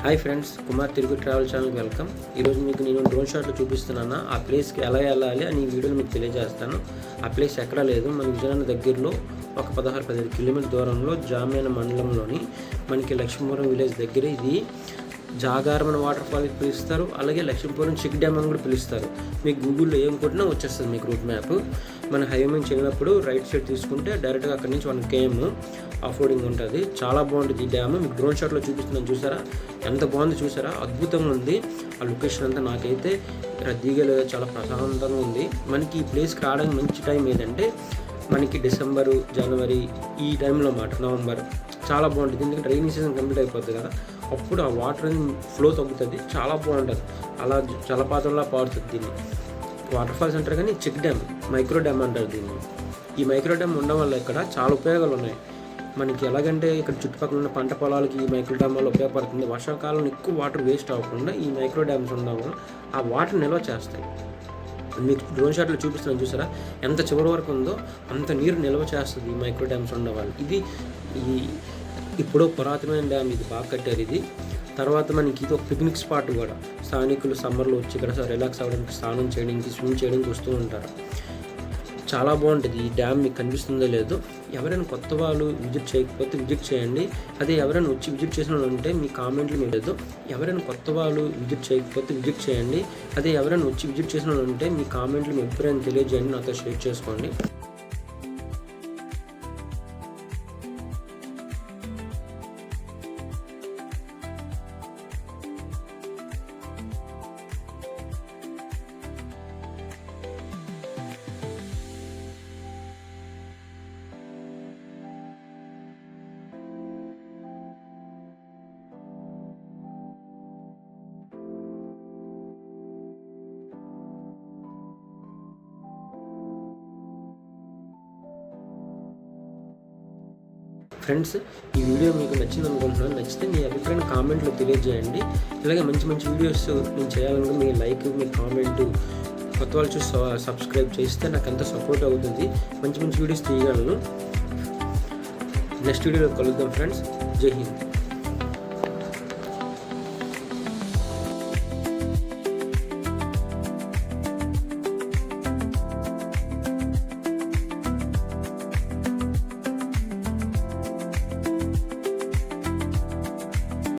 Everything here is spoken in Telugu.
Hi friends, Kumar Telugu travel ఛానల్కి వెల్కమ్. ఈరోజు మీకు నేను డ్రోన్ షాట్లో చూపిస్తున్నాను. ఆ ప్లేస్కి ఎలా వెళ్ళాలి అని ఈ వీడియోలో మీకు తెలియజేస్తాను. ఆ ప్లేస్ ఎక్కడా లేదు, మన విజయనగరం దగ్గరలో ఒక 16-17 కిలోమీటర్ దూరంలో జామ్యాన మండలంలోని మనకి లక్ష్మీపురం విలేజ్ దగ్గర ఇది జాగారమణ వాటర్ ఫాల్కి పిలుస్తారు. అలాగే లక్ష్మీపురం చెక్ డ్యామ్ అని కూడా పిలుస్తారు. మీకు గూగుల్లో ఏం కొట్టినా వచ్చేస్తుంది మీకు రూట్ మ్యాప్. మన హైవే నుంచి వెళ్ళినప్పుడు రైట్ సైడ్ తీసుకుంటే డైరెక్ట్గా అక్కడి నుంచి 1 km ఆఫ్రోడింగ్ ఉంటుంది. చాలా బాగుంటుంది ఈ డ్యామ్. మీకు డ్రోన్ షాట్లో చూపిస్తున్నాను, చూసారా ఎంత బాగుంది, చూసారా అద్భుతంగా ఉంది. ఆ లొకేషన్ అంతా నాకైతే రద్దీగా లేదు, చాలా ప్రశాంతంగా ఉంది. మనకి ఈ ప్లేస్కి రావడానికి మంచి టైం ఏదంటే మనకి డిసెంబరు, జనవరి ఈ టైంలో అన్నమాట, నవంబర్ చాలా బాగుంటుంది. ఎందుకంటే రైనీ సీజన్ కంప్లీట్ అయిపోతుంది కదా, అప్పుడు ఆ వాటర్ అనేది ఫ్లో తగ్గుతుంది, చాలా బాగుంటుంది. అలా జలపాతంలా పారుతుంది. దీన్ని వాటర్ ఫాల్స్ అంటారు కానీ చెక్ డ్యామ్, మైక్రో డ్యామ్ అంటారు దీన్ని. ఈ మైక్రో డ్యామ్ ఉండడం వల్ల ఇక్కడ చాలా ఉపయోగాలు ఉన్నాయి మనకి. ఎలాగంటే ఇక్కడ చుట్టుపక్కల ఉన్న పంట పొలాలకి ఈ మైక్రో డ్యామ్ వల్ల ఉపయోగపడుతుంది. వర్షాకాలంలో ఎక్కువ వాటర్ వేస్ట్ అవ్వకుండా ఈ మైక్రో డ్యామ్స్ ఉండడం వల్ల ఆ వాటర్ నిల్వ చేస్తాయి. మీకు డ్రోన్ షాట్లో చూపిస్తున్నాను, చూసారా ఎంత చివరి వరకు ఉందో అంత నీరు నిల్వ చేస్తుంది ఈ మైక్రో డ్యామ్స్ ఉండడం వల్ల. ఇది ఇప్పుడు పురాతనమైన డ్యామ్, ఇది బాగా కట్టారు ఇది. తర్వాత మనకి ఇది ఒక పిక్నిక్ స్పాట్ కూడా. స్థానికులు సమ్మర్లో వచ్చి ఇక్కడ రిలాక్స్ అవ్వడానికి, స్నానం చేయడానికి, స్విమ్ చేయడానికి వస్తూ ఉంటారు. చాలా బాగుంటుంది ఈ డ్యామ్. మీకు కనిపిస్తుందో లేదో, ఎవరైనా కొత్త వాళ్ళు విజిట్ చేయకపోతే విజిట్ చేయండి. అదే ఎవరైనా వచ్చి విజిట్ చేసిన వాళ్ళు ఉంటే మీ కామెంట్లు మీ లేదు. ఎవరైనా కొత్త వాళ్ళు విజిట్ చేయకపోతే విజిట్ చేయండి. అదే ఎవరైనా వచ్చి విజిట్ చేసిన వాళ్ళు ఉంటే మీ కామెంట్లు మీ అభిప్రాయం తెలియజేయండి, నాతో షేర్ చేసుకోండి. ఫ్రెండ్స్, ఈ వీడియో మీకు నచ్చింది అనుకుంటున్నాను. నచ్చితే మీ అభిప్రాయం కామెంట్లో తెలియజేయండి. ఇలాగే మంచి మంచి వీడియోస్ నేను చేయాలనుకుంటే మీ లైక్, మీ కామెంటు, కొత్త వాళ్ళు చూసి సబ్స్క్రైబ్ చేస్తే నాకు ఎంత సపోర్ట్ అవుతుంది. మంచి మంచి వీడియోస్ తీయగలను. నెక్స్ట్ వీడియోలో కలుద్దాం ఫ్రెండ్స్. జై హింద్.